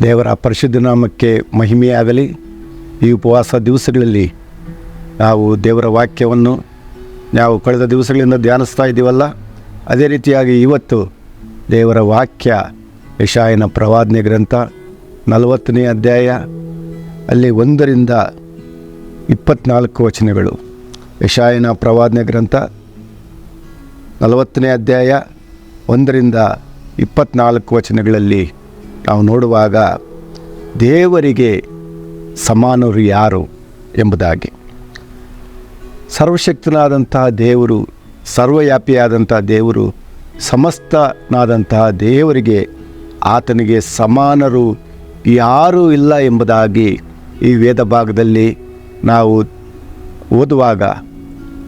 ದೇವರ ಪರಿಶುದ್ಧ ನಾಮಕ್ಕೆ ಮಹಿಮೆಯಾಗಲಿ. ಈ ಉಪವಾಸ ದಿವಸಗಳಲ್ಲಿ ನಾವು ದೇವರ ವಾಕ್ಯವನ್ನು ನಾವು ಕಳೆದ ದಿವಸಗಳಿಂದ ಧ್ಯಾನಿಸ್ತಾ ಇದ್ದೀವಲ್ಲ, ಅದೇ ರೀತಿಯಾಗಿ ಇವತ್ತು ದೇವರ ವಾಕ್ಯ ಯೆಶಾಯನ ಪ್ರವಾದನೆ ಗ್ರಂಥ 40ನೇ ಅಧ್ಯಾಯ ಅಲ್ಲಿ 1ರಿಂದ 24 ವಚನಗಳು. ಯೆಶಾಯನ ಪ್ರವಾದನೆ ಗ್ರಂಥ 40ನೇ ಅಧ್ಯಾಯ 1ರಿಂದ 24 ವಚನಗಳಲ್ಲಿ ನಾವು ನೋಡುವಾಗ ದೇವರಿಗೆ ಸಮಾನರು ಯಾರು ಎಂಬುದಾಗಿ, ಸರ್ವಶಕ್ತನಾದಂತಹ ದೇವರು, ಸರ್ವವ್ಯಾಪಿಯಾದಂತಹ ದೇವರು, ಸಮಸ್ತನಾದಂತಹ ದೇವರಿಗೆ ಆತನಿಗೆ ಸಮಾನರು ಯಾರೂ ಇಲ್ಲ ಎಂಬುದಾಗಿ ಈ ವೇದ ಭಾಗದಲ್ಲಿ ನಾವು ಓದುವಾಗ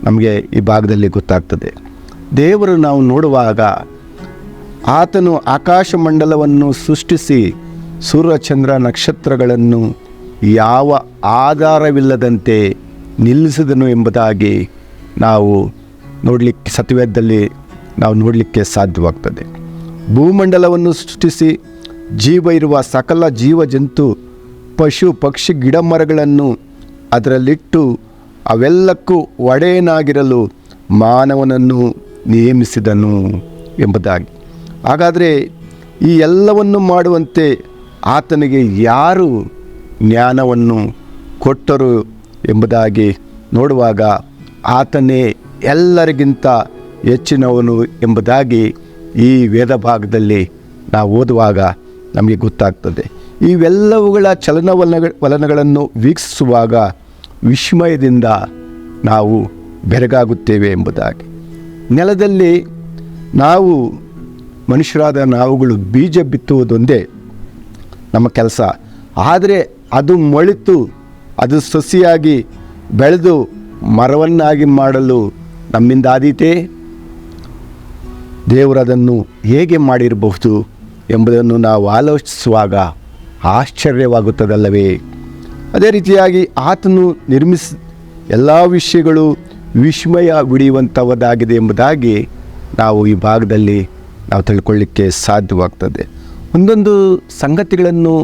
ನಮಗೆ ಈ ಭಾಗದಲ್ಲಿ ಗೊತ್ತಾಗ್ತದೆ. ದೇವರು ನಾವು ನೋಡುವಾಗ ಆತನು ಆಕಾಶ ಮಂಡಲವನ್ನು ಸೃಷ್ಟಿಸಿ ಸೂರ್ಯಚಂದ್ರ ನಕ್ಷತ್ರಗಳನ್ನು ಯಾವ ಆಧಾರವಿಲ್ಲದಂತೆ ನಿಲ್ಲಿಸಿದನು ಎಂಬುದಾಗಿ ನಾವು ನೋಡಲಿಕ್ಕೆ ಸತ್ಯವೇದದಲ್ಲಿ ನಾವು ನೋಡಲಿಕ್ಕೆ ಸಾಧ್ಯವಾಗ್ತದೆ. ಭೂಮಂಡಲವನ್ನು ಸೃಷ್ಟಿಸಿ ಜೀವ ಇರುವ ಸಕಲ ಜೀವ ಜಂತು ಪಶು ಪಕ್ಷಿ ಗಿಡ ಮರಗಳನ್ನು ಅದರಲ್ಲಿಟ್ಟು ಅವೆಲ್ಲಕ್ಕೂ ಒಡೆಯನಾಗಿರಲು ಮಾನವನನ್ನು ನೇಮಿಸಿದನು ಎಂಬುದಾಗಿ. ಹಾಗಾದರೆ ಈ ಎಲ್ಲವನ್ನು ಮಾಡುವಂತೆ ಆತನಿಗೆ ಯಾರು ಜ್ಞಾನವನ್ನು ಕೊಟ್ಟರು ಎಂಬುದಾಗಿ ನೋಡುವಾಗ ಆತನೇ ಎಲ್ಲರಿಗಿಂತ ಹೆಚ್ಚಿನವನು ಎಂಬುದಾಗಿ ಈ ವೇದ ಭಾಗದಲ್ಲಿ ನಾವು ಓದುವಾಗ ನಮಗೆ ಗೊತ್ತಾಗ್ತದೆ. ಇವೆಲ್ಲವುಗಳ ಚಲನವಲನಗಳನ್ನು ವೀಕ್ಷಿಸುವಾಗ ವಿಸ್ಮಯದಿಂದ ನಾವು ಬೆರಗಾಗುತ್ತೇವೆ ಎಂಬುದಾಗಿ. ನೆಲದಲ್ಲಿ ನಾವು ಮನುಷ್ಯರಾದ ನಾವುಗಳು ಬೀಜ ಬಿತ್ತುವುದೊಂದೇ ನಮ್ಮ ಕೆಲಸ. ಆದರೆ ಅದು ಮೊಳೆತು ಅದು ಸಸಿಯಾಗಿ ಬೆಳೆದು ಮರವನ್ನಾಗಿ ಮಾಡಲು ನಮ್ಮಿಂದ ಆದೀತೆ? ದೇವರದನ್ನು ಹೇಗೆ ಮಾಡಿರಬಹುದು ಎಂಬುದನ್ನು ನಾವು ಆಲೋಚಿಸುವಾಗ ಆಶ್ಚರ್ಯವಾಗುತ್ತದಲ್ಲವೇ? ಅದೇ ರೀತಿಯಾಗಿ ಆತನು ಎಲ್ಲ ವಿಷಯಗಳು ವಿಸ್ಮಯವಿಡಿಯುವಂಥದ್ದಾಗಿದೆ ಎಂಬುದಾಗಿ ನಾವು ಈ ಭಾಗದಲ್ಲಿ ನಾವು ತಿಳ್ಕೊಳ್ಳಿಕ್ಕೆ ಸಾಧ್ಯವಾಗ್ತದೆ. ಒಂದೊಂದು ಸಂಗತಿಗಳನ್ನು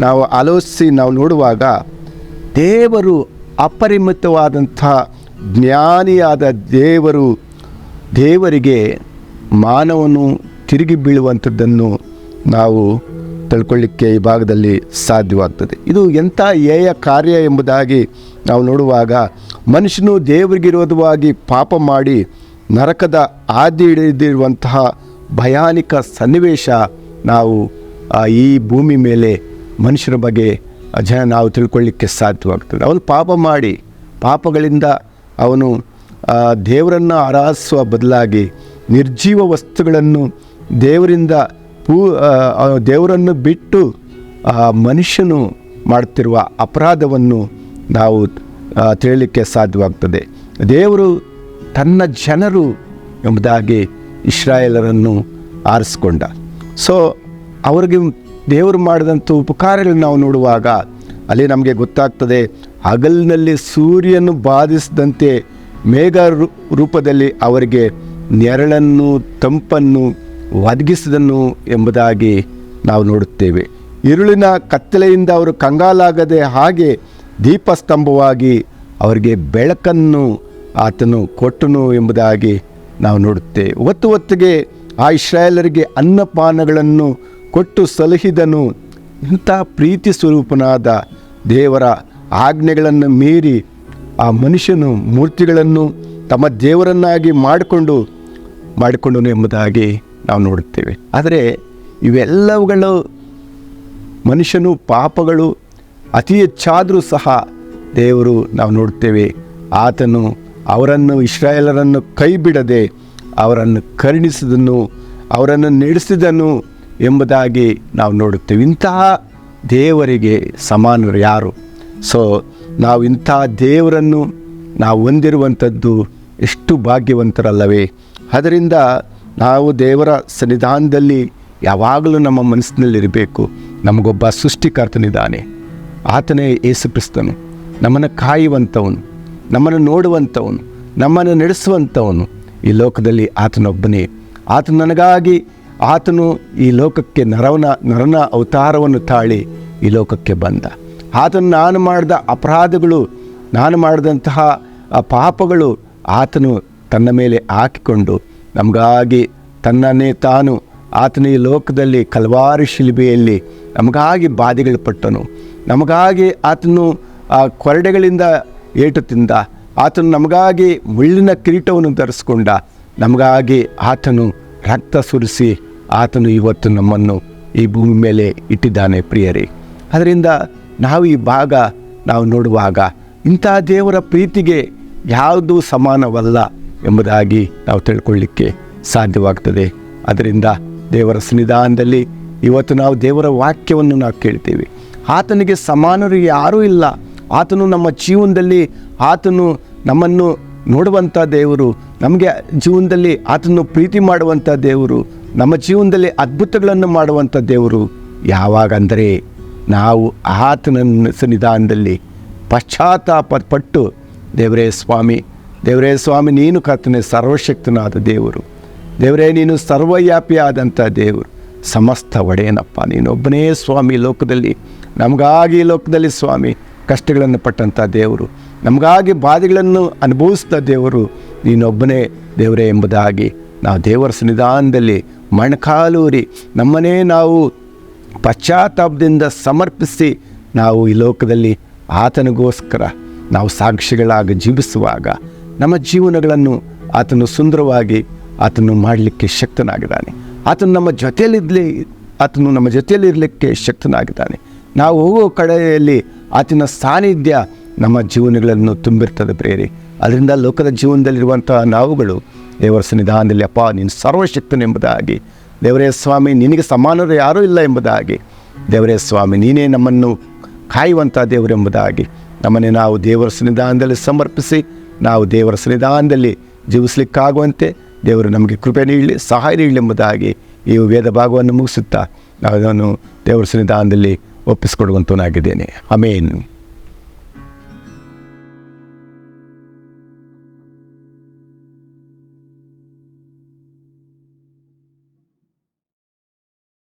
ನಾವು ಆಲೋಚಿಸಿ ನಾವು ನೋಡುವಾಗ ದೇವರು ಅಪರಿಮಿತವಾದಂಥ ಜ್ಞಾನಿಯಾದ ದೇವರಿಗೆ ಮಾನವನು ತಿರುಗಿ ಬೀಳುವಂಥದ್ದನ್ನು ನಾವು ತಿಳ್ಕೊಳ್ಳಿಕ್ಕೆ ಈ ಭಾಗದಲ್ಲಿ ಸಾಧ್ಯವಾಗ್ತದೆ. ಇದು ಎಂಥ ಹೇಯ ಕಾರ್ಯ ಎಂಬುದಾಗಿ ನಾವು ನೋಡುವಾಗ ಮನುಷ್ಯನು ದೇವರಿಗೆ ವಿರೋಧವಾಗಿ ಪಾಪ ಮಾಡಿ ನರಕದ ಹಾದಿ ಹಿಡಿದಿರುವಂತಹ ಭಯಾನಕ ಸನ್ನಿವೇಶ ನಾವು ಈ ಭೂಮಿ ಮೇಲೆ ಮನುಷ್ಯರ ಬಗ್ಗೆ ನಾವು ತಿಳ್ಕೊಳ್ಳಿಕ್ಕೆ ಸಾಧ್ಯವಾಗ್ತದೆ. ಅವನು ಪಾಪ ಮಾಡಿ ಪಾಪಗಳಿಂದ ಅವನು ದೇವರನ್ನು ಆರಾಧಿಸುವ ಬದಲಾಗಿ ನಿರ್ಜೀವ ವಸ್ತುಗಳನ್ನು ದೇವರನ್ನು ಬಿಟ್ಟು ಮನುಷ್ಯನು ಮಾಡುತ್ತಿರುವ ಅಪರಾಧವನ್ನು ನಾವು ತಿಳಿಯಲಿಕ್ಕೆ ಸಾಧ್ಯವಾಗ್ತದೆ. ದೇವರು ತನ್ನ ಜನರು ಎಂಬುದಾಗಿ ಇಸ್ರಾಯೇಲರನ್ನು ಆರಿಸಿಕೊಂಡ. ಸೊ ಅವರಿಗೆ ದೇವರು ಮಾಡಿದಂಥ ಉಪಕಾರಗಳನ್ನು ನಾವು ನೋಡುವಾಗ ಅಲ್ಲಿ ನಮಗೆ ಗೊತ್ತಾಗ್ತದೆ, ಹಗಲಿನಲ್ಲಿ ಸೂರ್ಯನು ಬಾಧಿಸಿದಂತೆ ಮೇಘ ರೂಪದಲ್ಲಿ ಅವರಿಗೆ ನೆರಳನ್ನು ತಂಪನ್ನು ಒದಗಿಸಿದನು ಎಂಬುದಾಗಿ ನಾವು ನೋಡುತ್ತೇವೆ. ഇരുಳಿನ ಕತ್ತಲೆಯಿಂದ ಅವರು ಕಂಗಾಲಾಗದೆ ಹಾಗೆ ದೀಪಸ್ತಂಭವಾಗಿ ಅವರಿಗೆ ಬೆಳಕನ್ನು ಆತನು ಕೊಟ್ಟನು ಎಂಬುದಾಗಿ ನಾವು ನೋಡುತ್ತೇವೆ. ಹೊತ್ತಿಗೆ ಆ ಇಸ್ರಾಯೇಲರಿಗೆ ಅನ್ನಪಾನಗಳನ್ನು ಕೊಟ್ಟು ಸಲಹಿದನು. ಇಂಥ ಪ್ರೀತಿ ಸ್ವರೂಪನಾದ ದೇವರ ಆಜ್ಞೆಗಳನ್ನು ಮೀರಿ ಆ ಮನುಷ್ಯನು ಮೂರ್ತಿಗಳನ್ನು ತಮ್ಮ ದೇವರನ್ನಾಗಿ ಮಾಡಿಕೊಂಡನು ಎಂಬುದಾಗಿ ನಾವು ನೋಡುತ್ತೇವೆ. ಆದರೆ ಇವೆಲ್ಲವುಗಳು ಮನುಷ್ಯನು ಪಾಪಗಳು ಅತಿ ಹೆಚ್ಚಾದರೂ ಸಹ ದೇವರು ನಾವು ನೋಡ್ತೇವೆ ಆತನು ಅವರನ್ನು ಇಸ್ರಾಯೇಲರನ್ನು ಕೈ ಬಿಡದೆ ಅವರನ್ನು ಕರುಣಿಸಿದನು, ಅವರನ್ನು ನಡೆಸಿದನು ಎಂಬುದಾಗಿ ನಾವು ನೋಡುತ್ತೇವೆ. ಇಂತಹ ದೇವರಿಗೆ ಸಮಾನರು ಯಾರು? ಸೊ ನಾವು ಇಂತಹ ದೇವರನ್ನು ನಾವು ಹೊಂದಿರುವಂಥದ್ದು ಎಷ್ಟು ಭಾಗ್ಯವಂತರಲ್ಲವೇ? ಅದರಿಂದ ನಾವು ದೇವರ ಸನ್ನಿಧಾನದಲ್ಲಿ ಯಾವಾಗಲೂ ನಮ್ಮ ಮನಸ್ಸಿನಲ್ಲಿರಬೇಕು. ನಮಗೊಬ್ಬ ಸೃಷ್ಟಿಕರ್ತನಿದ್ದಾನೆ, ಆತನೇ ಯೇಸು ಕ್ರಿಸ್ತನು. ನಮ್ಮನ್ನು ಕಾಯುವಂಥವನು, ನಮ್ಮನ್ನು ನೋಡುವಂಥವನು, ನಮ್ಮನ್ನು ನಡೆಸುವಂಥವನು ಈ ಲೋಕದಲ್ಲಿ ಆತನೊಬ್ಬನೇ. ಆತನು ನನಗಾಗಿ ಆತನು ಈ ಲೋಕಕ್ಕೆ ನರನ ಅವತಾರವನ್ನು ತಾಳಿ ಈ ಲೋಕಕ್ಕೆ ಬಂದ. ಆತನು ನಾನು ಮಾಡಿದ ಅಪರಾಧಗಳು, ನಾನು ಮಾಡಿದಂತಹ ಆ ಪಾಪಗಳು ಆತನು ತನ್ನ ಮೇಲೆ ಹಾಕಿಕೊಂಡು ನಮಗಾಗಿ ತನ್ನನ್ನೇ ತಾನು ಆತನು ಈ ಲೋಕದಲ್ಲಿ ಕಲ್ವಾರಿ ಶಿಲುಬೆಯಲ್ಲಿ ನಮಗಾಗಿ ಬಾಧೆಗಳು ಪಟ್ಟನು. ನಮಗಾಗಿ ಆತನು ಆ ಕೊರಡೆಗಳಿಂದ ಏಟು ತಿಂದ. ಆತನು ನಮಗಾಗಿ ಮುಳ್ಳಿನ ಕಿರೀಟವನ್ನು ಧರಿಸ್ಕೊಂಡ. ನಮಗಾಗಿ ಆತನು ರಕ್ತ ಸುರಿಸಿ ಆತನು ಇವತ್ತು ನಮ್ಮನ್ನು ಈ ಭೂಮಿ ಮೇಲೆ ಇಟ್ಟಿದ್ದಾನೆ ಪ್ರಿಯರೇ. ಅದರಿಂದ ನಾವು ಈ ಭಾಗ ನಾವು ನೋಡುವಾಗ ಇಂಥ ದೇವರ ಪ್ರೀತಿಗೆ ಯಾವುದೂ ಸಮಾನವಲ್ಲ ಎಂಬುದಾಗಿ ನಾವು ತಿಳ್ಕೊಳ್ಳಿಕ್ಕೆ ಸಾಧ್ಯವಾಗ್ತದೆ. ಅದರಿಂದ ದೇವರ ಸನ್ನಿಧಾನದಲ್ಲಿ ಇವತ್ತು ನಾವು ದೇವರ ವಾಕ್ಯವನ್ನು ನಾವು ಕೇಳ್ತೀವಿ. ಆತನಿಗೆ ಸಮಾನರು ಯಾರೂ ಇಲ್ಲ. ಆತನು ನಮ್ಮ ಜೀವನದಲ್ಲಿ ಆತನು ನಮ್ಮನ್ನು ನೋಡುವಂಥ ದೇವರು, ನಮಗೆ ಜೀವನದಲ್ಲಿ ಆತನು ಪ್ರೀತಿ ಮಾಡುವಂಥ ದೇವರು, ನಮ್ಮ ಜೀವನದಲ್ಲಿ ಅದ್ಭುತಗಳನ್ನು ಮಾಡುವಂಥ ದೇವರು ಯಾವಾಗಂದರೆ ನಾವು ಆತನ ಸನ್ನಿಧಾನದಲ್ಲಿ ಪಶ್ಚಾತ್ತಾಪಪಟ್ಟು ದೇವರೇ ಸ್ವಾಮಿ ನೀನು ಕರ್ತನೆ ಸರ್ವಶಕ್ತನಾದ ದೇವರು, ದೇವರೇ ನೀನು ಸರ್ವವ್ಯಾಪಿಯಾದಂಥ ದೇವರು, ಸಮಸ್ತ ಒಡೆಯನಪ್ಪ, ನೀನೊಬ್ಬನೇ ಸ್ವಾಮಿ ಲೋಕದಲ್ಲಿ ನಮಗಾಗಿ ಲೋಕದಲ್ಲಿ ಸ್ವಾಮಿ ಕಷ್ಟಗಳನ್ನು ಪಟ್ಟಂಥ ದೇವರು, ನಮಗಾಗಿ ಬಾಧೆಗಳನ್ನು ಅನುಭವಿಸಿದ ದೇವರು ನೀನೊಬ್ಬನೇ ದೇವರೇ ಎಂಬುದಾಗಿ ನಾವು ದೇವರ ಸನ್ನಿಧಾನದಲ್ಲಿ ಮೊಣಕಾಲೂರಿ ನಮ್ಮನ್ನೇ ನಾವು ಪಶ್ಚಾತ್ತಾಪದಿಂದ ಸಮರ್ಪಿಸಿ ನಾವು ಈ ಲೋಕದಲ್ಲಿ ಆತನಿಗೋಸ್ಕರ ನಾವು ಸಾಕ್ಷಿಗಳಾಗಿ ಜೀವಿಸುವಾಗ ನಮ್ಮ ಜೀವನಗಳನ್ನು ಆತನು ಸುಂದರವಾಗಿ ಆತನು ಮಾಡಲಿಕ್ಕೆ ಶಕ್ತನಾಗಿದ್ದಾನೆ. ಆತನು ನಮ್ಮ ಜೊತೆಯಲ್ಲಿರಲಿಕ್ಕೆ ಶಕ್ತನಾಗಿದ್ದಾನೆ. ನಾವು ಹೋಗೋ ಕಡೆಯಲ್ಲಿ ಆತನ ಸಾನ್ನಿಧ್ಯ ನಮ್ಮ ಜೀವನಗಳನ್ನು ತುಂಬಿರ್ತದೆ ಪ್ರೇರಿ. ಅದರಿಂದ ಲೋಕದ ಜೀವನದಲ್ಲಿರುವಂಥ ನಾವುಗಳು ದೇವರ ಸನ್ನಿಧಾನದಲ್ಲಿ ಅಪ್ಪ ನೀನು ಸರ್ವಶಕ್ತನೆಂಬುದಾಗಿ, ದೇವರೇ ಸ್ವಾಮಿ ನಿನಗೆ ಸಮಾನರು ಯಾರೂ ಇಲ್ಲ ಎಂಬುದಾಗಿ, ದೇವರೇ ಸ್ವಾಮಿ ನೀನೇ ನಮ್ಮನ್ನು ಕಾಯುವಂಥ ದೇವರೆಂಬುದಾಗಿ ನಮ್ಮನ್ನೇ ನಾವು ದೇವರ ಸನ್ನಿಧಾನದಲ್ಲಿ ಸಮರ್ಪಿಸಿ ನಾವು ದೇವರ ಸನ್ನಿಧಾನದಲ್ಲಿ ಜೀವಿಸಲಿಕ್ಕಾಗುವಂತೆ ದೇವರು ನಮಗೆ ಕೃಪೆ ನೀಡಲಿ, ಸಹಾಯ ನೀಡಲಿ ಎಂಬುದಾಗಿ ಈ ವೇದ ಭಾಗವನ್ನು ಮುಗಿಸುತ್ತಾ ನಾನು ದೇವರ ಸನ್ನಿಧಾನದಲ್ಲಿ ಒಪ್ಪಿಸಿಕೊಡುವಂತನಾಗಿದ್ದೇನೆ. ಆಮೇನ್.